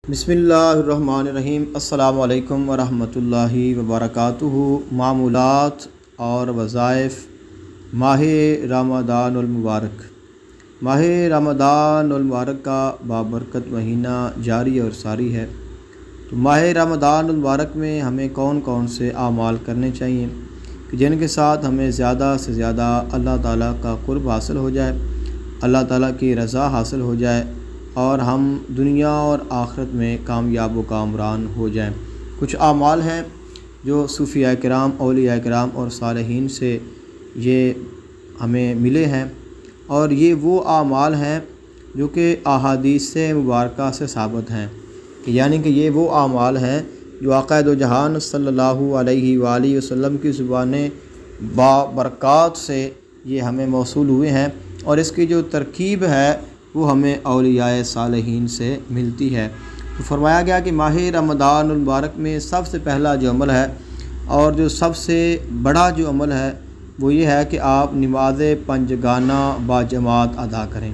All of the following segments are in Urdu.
بسم اللہ الرحمن الرحیم۔ السلام علیکم ورحمۃ اللہ وبرکاتہ۔ معمولات اور وظائف ماہ رمضان المبارک۔ ماہ رمضان المبارک کا بابرکت مہینہ جاری اور ساری ہے، تو ماہ رمضان المبارک میں ہمیں کون کون سے اعمال کرنے چاہیے کہ جن کے ساتھ ہمیں زیادہ سے زیادہ اللہ تعالیٰ کا قرب حاصل ہو جائے، اللہ تعالیٰ کی رضا حاصل ہو جائے اور ہم دنیا اور آخرت میں کامیاب و کامران ہو جائیں۔ کچھ اعمال ہیں جو صوفیاء کرام، اولیاء کرام اور صالحین سے یہ ہمیں ملے ہیں، اور یہ وہ اعمال ہیں جو کہ احادیث مبارکہ سے ثابت ہیں، یعنی کہ یہ وہ اعمال ہیں جو آقا دو جہان صلی اللہ علیہ وآلہ وسلم کی زبان بابرکات سے یہ ہمیں موصول ہوئے ہیں، اور اس کی جو ترکیب ہے وہ ہمیں اولیاء صالحین سے ملتی ہے۔ تو فرمایا گیا کہ ماہ رمضان المبارک میں سب سے پہلا جو عمل ہے اور جو سب سے بڑا جو عمل ہے وہ یہ ہے کہ آپ نماز پنجگانہ باجماعت ادا کریں۔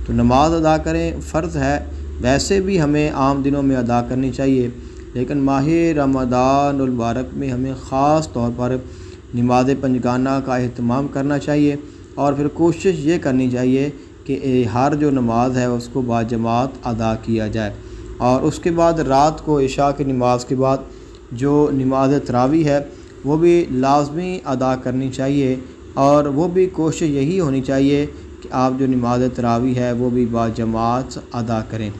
تو نماز ادا کریں، فرض ہے، ویسے بھی ہمیں عام دنوں میں ادا کرنی چاہیے، لیکن ماہ رمضان المبارک میں ہمیں خاص طور پر نماز پنجگانہ کا اہتمام کرنا چاہیے، اور پھر کوشش یہ کرنی چاہیے کہ ہر جو نماز ہے اس کو باجماعت ادا کیا جائے، اور اس کے بعد رات کو عشاء کی نماز کے بعد جو نماز تراویح ہے وہ بھی لازمی ادا کرنی چاہیے، اور وہ بھی کوشش یہی ہونی چاہیے کہ آپ جو نماز تراویح ہے وہ بھی باجماعت ادا کریں۔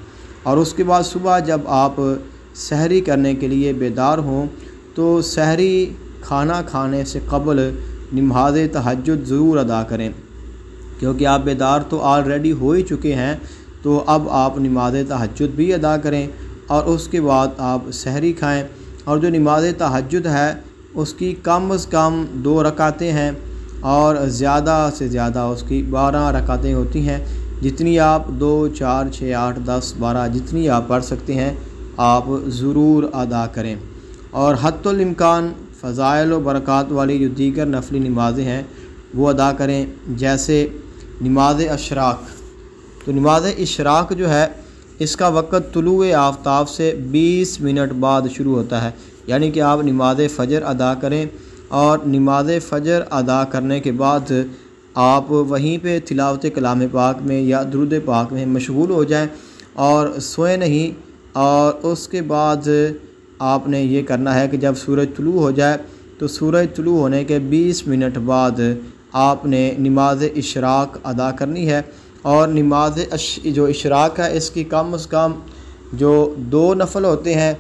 اور اس کے بعد صبح جب آپ سحری کرنے کے لیے بیدار ہوں تو سحری کھانا کھانے سے قبل نماز تہجد ضرور ادا کریں، کیونکہ آپ بیدار تو آلریڈی ہو ہی چکے ہیں، تو اب آپ نماز تہجد بھی ادا کریں، اور اس کے بعد آپ سحری کھائیں۔ اور جو نماز تہجد ہے اس کی کم از کم 2 رکعتیں ہیں، اور زیادہ سے زیادہ اس کی 12 رکعتیں ہوتی ہیں، جتنی آپ 2 4 6 8 10 12 جتنی آپ پڑھ سکتے ہیں آپ ضرور ادا کریں۔ اور حتی الامکان فضائل و برکات والی جو دیگر نفلی نمازیں ہیں وہ ادا کریں، جیسے نماز اشراق۔ تو نماز اشراق جو ہے اس کا وقت طلوع آفتاب سے 20 منٹ بعد شروع ہوتا ہے، یعنی کہ آپ نماز فجر ادا کریں، اور نماز فجر ادا کرنے کے بعد آپ وہیں پہ تلاوت کلام پاک میں یا درود پاک میں مشغول ہو جائیں اور سوئیں نہیں۔ اور اس کے بعد آپ نے یہ کرنا ہے کہ جب سورج طلوع ہو جائے تو سورج طلوع ہونے کے 20 منٹ بعد آپ نے نماز اشراق ادا کرنی ہے، اور نماز جو اشراق ہے اس کی کم از کم جو 2 نفل ہوتے ہیں،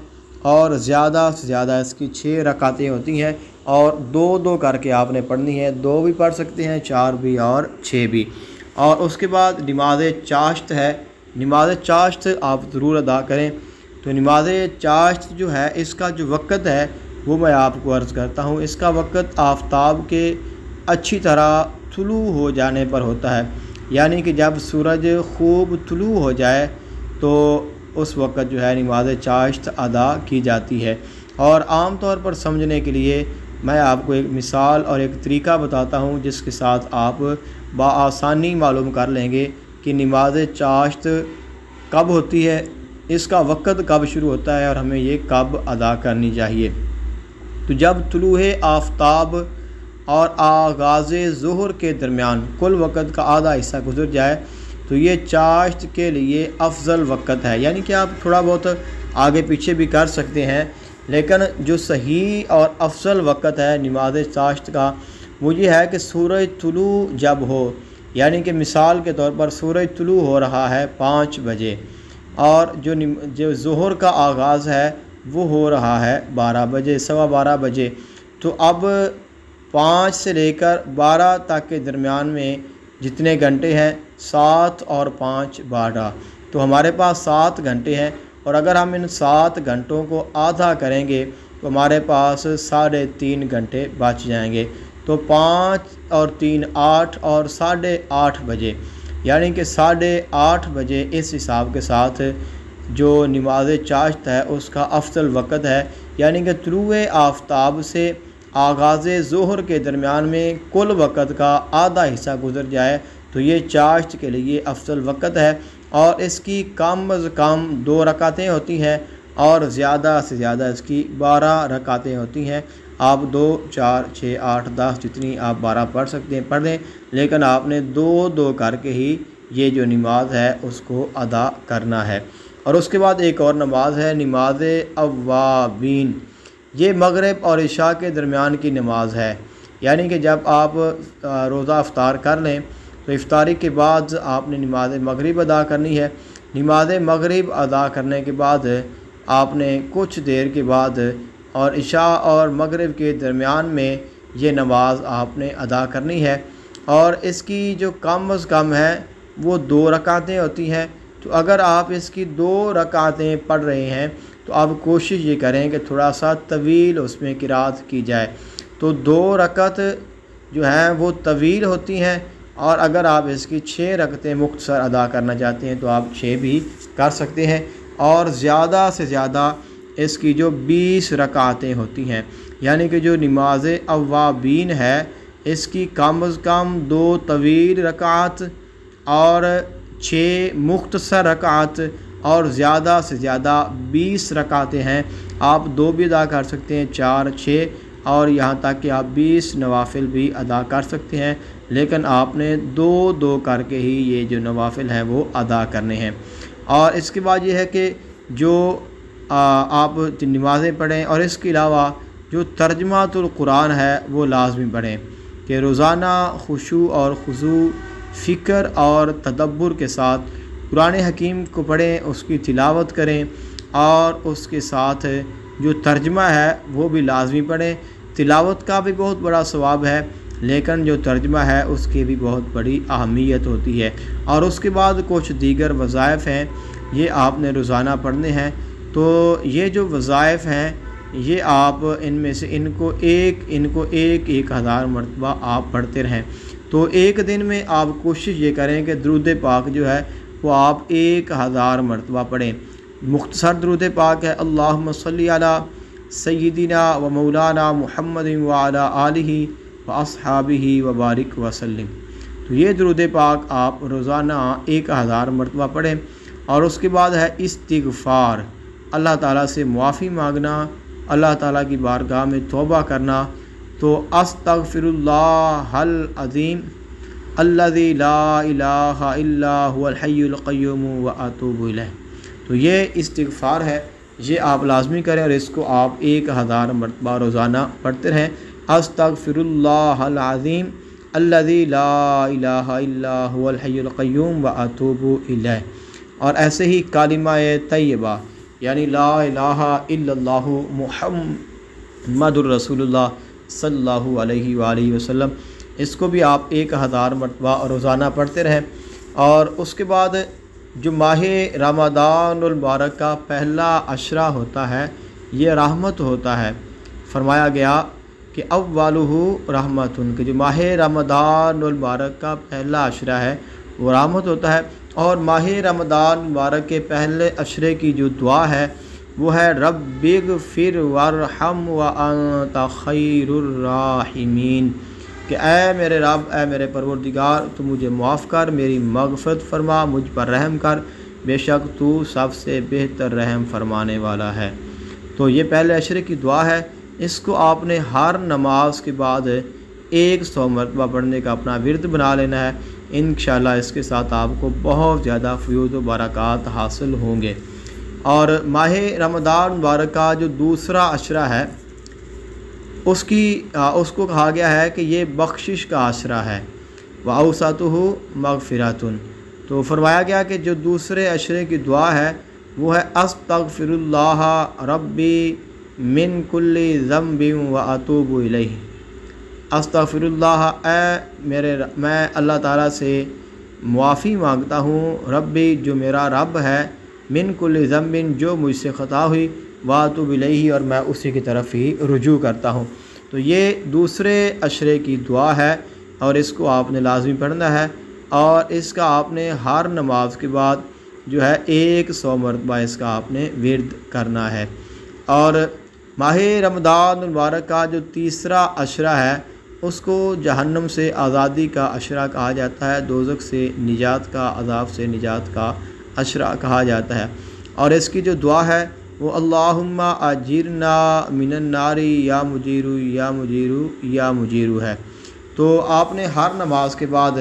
اور زیادہ سے زیادہ اس کی 6 رکعتیں ہوتی ہیں، اور 2 کر کے آپ نے پڑھنی ہے، 2 بھی پڑھ سکتے ہیں، 4 بھی اور 6 بھی۔ اور اس کے بعد نماز چاشت ہے، نماز چاشت آپ ضرور ادا کریں۔ تو نماز چاشت جو ہے اس کا جو وقت ہے وہ میں آپ کو عرض کرتا ہوں۔ اس کا وقت آفتاب کے اچھی طرح طلوع ہو جانے پر ہوتا ہے، یعنی کہ جب سورج خوب طلوع ہو جائے تو اس وقت جو ہے نماز چاشت ادا کی جاتی ہے۔ اور عام طور پر سمجھنے کے لیے میں آپ کو ایک مثال اور ایک طریقہ بتاتا ہوں جس کے ساتھ آپ بآسانی معلوم کر لیں گے کہ نماز چاشت کب ہوتی ہے، اس کا وقت کب شروع ہوتا ہے، اور ہمیں یہ کب ادا کرنی چاہیے۔ تو جب طلوع آفتاب اور آغاز ظہر کے درمیان کل وقت کا آدھا حصہ گزر جائے تو یہ چاشت کے لیے افضل وقت ہے، یعنی کہ آپ تھوڑا بہت آگے پیچھے بھی کر سکتے ہیں، لیکن جو صحیح اور افضل وقت ہے نماز چاشت کا وہ یہ ہے کہ سورج طلوع جب ہو، یعنی کہ مثال کے طور پر سورج طلوع ہو رہا ہے 5 بجے، اور جو ظہر کا آغاز ہے وہ ہو رہا ہے 12 بجے، 12:15 بجے، تو اب 5 سے لے کر 12 تک کے درمیان میں جتنے گھنٹے ہیں 7 اور 5 12، تو ہمارے پاس 7 گھنٹے ہیں، اور اگر ہم ان 7 گھنٹوں کو آدھا کریں گے تو ہمارے پاس 3.5 گھنٹے بچ جائیں گے۔ تو 5 اور 3 8 اور 8:30 بجے، یعنی کہ 8:30 بجے اس حساب کے ساتھ جو نماز چاشت ہے اس کا افضل وقت ہے، یعنی کہ طلوع آفتاب سے آغاز ظہر کے درمیان میں کل وقت کا آدھا حصہ گزر جائے تو یہ چاشت کے لیے افضل وقت ہے۔ اور اس کی کم از کم 2 رکعتیں ہوتی ہیں اور زیادہ سے زیادہ اس کی 12 رکعتیں ہوتی ہیں۔ آپ 2 4 6 8 10 جتنی آپ 12 پڑھ سکتے ہیں پڑھ لیں، لیکن آپ نے 2 کر کے ہی یہ جو نماز ہے اس کو ادا کرنا ہے۔ اور اس کے بعد ایک اور نماز ہے نماز اوابین۔ یہ مغرب اور عشاء کے درمیان کی نماز ہے، یعنی کہ جب آپ روزہ افطار کر لیں تو افطاری کے بعد آپ نے نماز مغرب ادا کرنی ہے۔ نماز مغرب ادا کرنے کے بعد آپ نے کچھ دیر کے بعد اور عشاء اور مغرب کے درمیان میں یہ نماز آپ نے ادا کرنی ہے، اور اس کی جو کم از کم ہے وہ 2 رکعتیں ہوتی ہیں۔ تو اگر آپ اس کی 2 رکعتیں پڑھ رہے ہیں تو آپ کوشش یہ کریں کہ تھوڑا سا طویل اس میں قرات کی جائے۔ تو 2 رکعت جو ہیں وہ طویل ہوتی ہیں، اور اگر آپ اس کی 6 رکعتیں مختصر ادا کرنا چاہتے ہیں تو آپ 6 بھی کر سکتے ہیں، اور زیادہ سے زیادہ اس کی جو 20 رکعتیں ہوتی ہیں، یعنی کہ جو نماز اوابین ہے اس کی کم از کم 2 طویل رکعت اور 6 مختصر رکعت اور زیادہ سے زیادہ 20 رکعتیں ہیں۔ آپ 2 بھی ادا کر سکتے ہیں، 4 6 اور یہاں تک کہ آپ 20 نوافل بھی ادا کر سکتے ہیں، لیکن آپ نے 2 کر کے ہی یہ جو نوافل ہیں وہ ادا کرنے ہیں۔ اور اس کے بعد یہ ہے کہ جو آپ نمازیں پڑھیں، اور اس کے علاوہ جو ترجمۃ القرآن ہے وہ لازمی پڑھیں، کہ روزانہ خشوع اور خضوع، فکر اور تدبر کے ساتھ قرآن حکیم کو پڑھیں، اس کی تلاوت کریں، اور اس کے ساتھ جو ترجمہ ہے وہ بھی لازمی پڑھیں۔ تلاوت کا بھی بہت بڑا ثواب ہے، لیکن جو ترجمہ ہے اس کی بھی بہت بڑی اہمیت ہوتی ہے۔ اور اس کے بعد کچھ دیگر وظائف ہیں، یہ آپ نے روزانہ پڑھنے ہیں۔ تو یہ جو وظائف ہیں یہ آپ ان میں سے ان کو ایک 1000 مرتبہ آپ پڑھتے رہیں۔ تو ایک دن میں آپ کوشش یہ کریں کہ درود پاک جو ہے وہ آپ 1000 مرتبہ پڑھیں۔ مختصر درود پاک ہے اللہم صلی علی سیدنا و مولانا محمد وعلی آلہ و اصحابہ وبارک وسلم۔ تو یہ درود پاک آپ روزانہ 1000 مرتبہ پڑھیں۔ اور اس کے بعد ہے استغفار، اللہ تعالیٰ سے معافی مانگنا، اللہ تعالیٰ کی بارگاہ میں توبہ کرنا۔ تو استغفر اللہ العظیم الذی لا الہ الا هو الحی القیوم واتوب الیہ۔ تو یہ استغفار ہے، یہ آپ لازمی کریں، اور اس کو آپ 1000 مرتبہ روزانہ پڑھتے رہیں۔ استغفر اللہ العظیم الذی لا الہ الا هو الحی القیوم واتوب الیہ۔ اور ایسے ہی کلمہ طیبہ، یعنی لا الہ الا اللہ محمد الرسول اللہ صلی اللہ علیہ وآلہ وسلم، اس کو بھی آپ 1000 مرتبہ روزانہ پڑھتے رہیں۔ اور اس کے بعد جو ماہ رمضان المبارک کا پہلا عشرہ ہوتا ہے یہ رحمت ہوتا ہے۔ فرمایا گیا کہ اولہ رحمتن، کہ جو ماہ رمضان المبارک کا پہلا عشرہ ہے وہ رحمت ہوتا ہے۔ اور ماہ رمضان مبارک کے پہلے عشرے کی جو دعا ہے وہ ہے رب اغفر وارحم وانت خیر الراحمین، کہ اے میرے رب، اے میرے پروردگار، تو مجھے معاف کر، میری مغفرت فرما، مجھ پر رحم کر، بے شک تو سب سے بہتر رحم فرمانے والا ہے۔ تو یہ پہلے عشرے کی دعا ہے، اس کو آپ نے ہر نماز کے بعد 100 مرتبہ پڑھنے کا اپنا ورد بنا لینا ہے۔ انشاءاللہ اس کے ساتھ آپ کو بہت زیادہ فیوض و برکات حاصل ہوں گے۔ اور ماہ رمضان مبارک کا جو دوسرا عشرہ ہے اس کو کہا گیا ہے کہ یہ بخشش کا عشرہ ہے، وَأَوْسَطُهُ مَغْفِرَةٌ۔ تو فرمایا گیا کہ جو دوسرے عشرے کی دعا ہے وہ ہے استغفر اللہ ربی من کل ذنب واتوب الیہ۔ استغفر اللہ، میں اللہ تعالیٰ سے معافی مانگتا ہوں، ربی جو میرا رب ہے، من کل ذنب جو مجھ سے خطا ہوئی، واتوب الیہ اور میں اسی کی طرف ہی رجوع کرتا ہوں۔ تو یہ دوسرے عشرے کی دعا ہے اور اس کو آپ نے لازمی پڑھنا ہے، اور اس کا آپ نے ہر نماز کے بعد جو ہے 100 مرتبہ اس کا آپ نے ورد کرنا ہے۔ اور ماہ رمضان المبارک کا جو تیسرا عشرہ ہے اس کو جہنم سے آزادی کا عشرہ کہا جاتا ہے، دوزخ سے نجات کا، عذاب سے نجات کا عشرہ کہا جاتا ہے۔ اور اس کی جو دعا ہے وہ اللہم اجرنا من النار یا مجیرو یا مجیرو یا مجیرو ہے۔ تو آپ نے ہر نماز کے بعد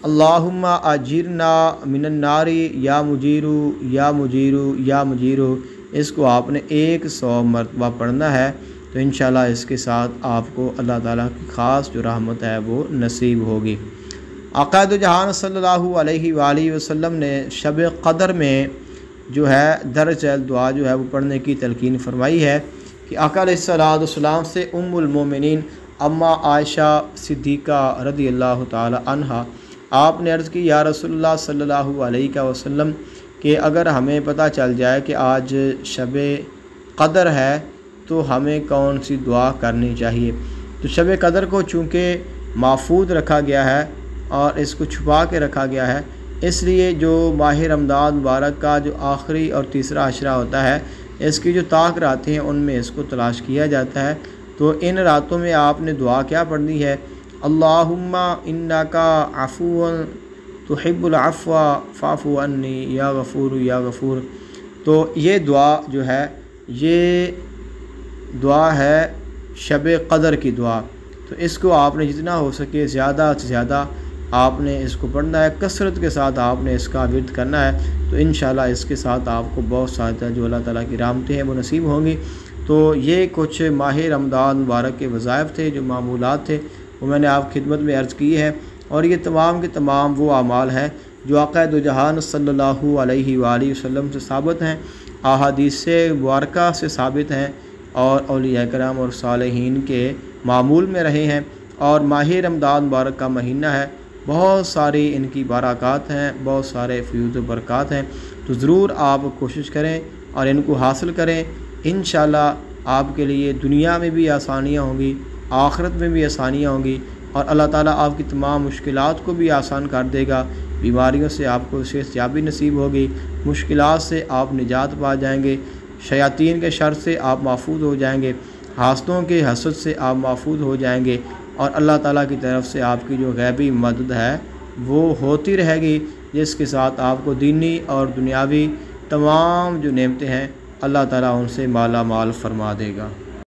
اللہم اجرنا من النار یا مجیرو یا مجیرو یا مجیرو اس کو آپ نے 100 مرتبہ پڑھنا ہے، تو انشاءاللہ اس کے ساتھ آپ کو اللہ تعالیٰ کی خاص جو رحمت ہے وہ نصیب ہوگی۔ آقا دو جہان صلی اللہ علیہ وآلہ وسلم نے شب قدر میں جو ہے درج دعا جو ہے وہ پڑھنے کی تلقین فرمائی ہے کہ آقا علیہ السلام سے ام المومنین اماں عائشہ صدیقہ رضی اللہ تعالی عنہا آپ نے عرض کی یا رسول اللہ صلی اللہ علیہ وسلم کہ اگر ہمیں پتہ چل جائے کہ آج شب قدر ہے تو ہمیں کون سی دعا کرنی چاہیے۔ تو شب قدر کو چونکہ محفوظ رکھا گیا ہے اور اس کو چھپا کے رکھا گیا ہے، اس لیے جو ماہ رمضان مبارک کا جو آخری اور تیسرا عشرہ ہوتا ہے اس کی جو طاق راتیں ہیں ان میں اس کو تلاش کیا جاتا ہے۔ تو ان راتوں میں آپ نے دعا کیا پڑھنی ہے؟ اللہم انکا عفو تحب العفو فاعف عنی یا غفور یا غفور۔ تو یہ دعا جو ہے یہ دعا ہے شب قدر کی دعا، تو اس کو آپ نے جتنا ہو سکے زیادہ سے زیادہ آپ نے اس کو پڑھنا ہے، کثرت کے ساتھ آپ نے اس کا ورد کرنا ہے، تو انشاءاللہ اس کے ساتھ آپ کو بہت سارے جو اللہ تعالیٰ کی رحمتیں ہیں وہ نصیب ہوں گی۔ تو یہ کچھ ماہ رمضان مبارک کے وظائف تھے، جو معمولات تھے وہ میں نے آپ خدمت میں عرض کی ہے، اور یہ تمام کے تمام وہ اعمال ہیں جو آقا دو جہان صلی اللہ علیہ وآلہ وسلم سے ثابت ہیں، احادیث مبارکہ سے ثابت ہیں، اور اولیاء کرام اور صالحین کے معمول میں رہے ہیں، اور ماہ رمضان مبارک کا مہینہ ہے، بہت ساری ان کی برکات ہیں، بہت سارے فیوز و برکات ہیں، تو ضرور آپ کوشش کریں اور ان کو حاصل کریں۔ انشاءاللہ آپ کے لیے دنیا میں بھی آسانیاں ہوں گی، آخرت میں بھی آسانیاں ہوں گی، اور اللہ تعالیٰ آپ کی تمام مشکلات کو بھی آسان کر دے گا۔ بیماریوں سے آپ کو صحت یابی نصیب ہوگی، مشکلات سے آپ نجات پا جائیں گے، شیاطین کے شر سے آپ محفوظ ہو جائیں گے، حاسدوں کے حسد سے آپ محفوظ ہو جائیں گے، اور اللہ تعالیٰ کی طرف سے آپ کی جو غیبی مدد ہے وہ ہوتی رہے گی، جس کے ساتھ آپ کو دینی اور دنیاوی تمام جو نعمتیں ہیں اللہ تعالیٰ ان سے مالا مال فرما دے گا۔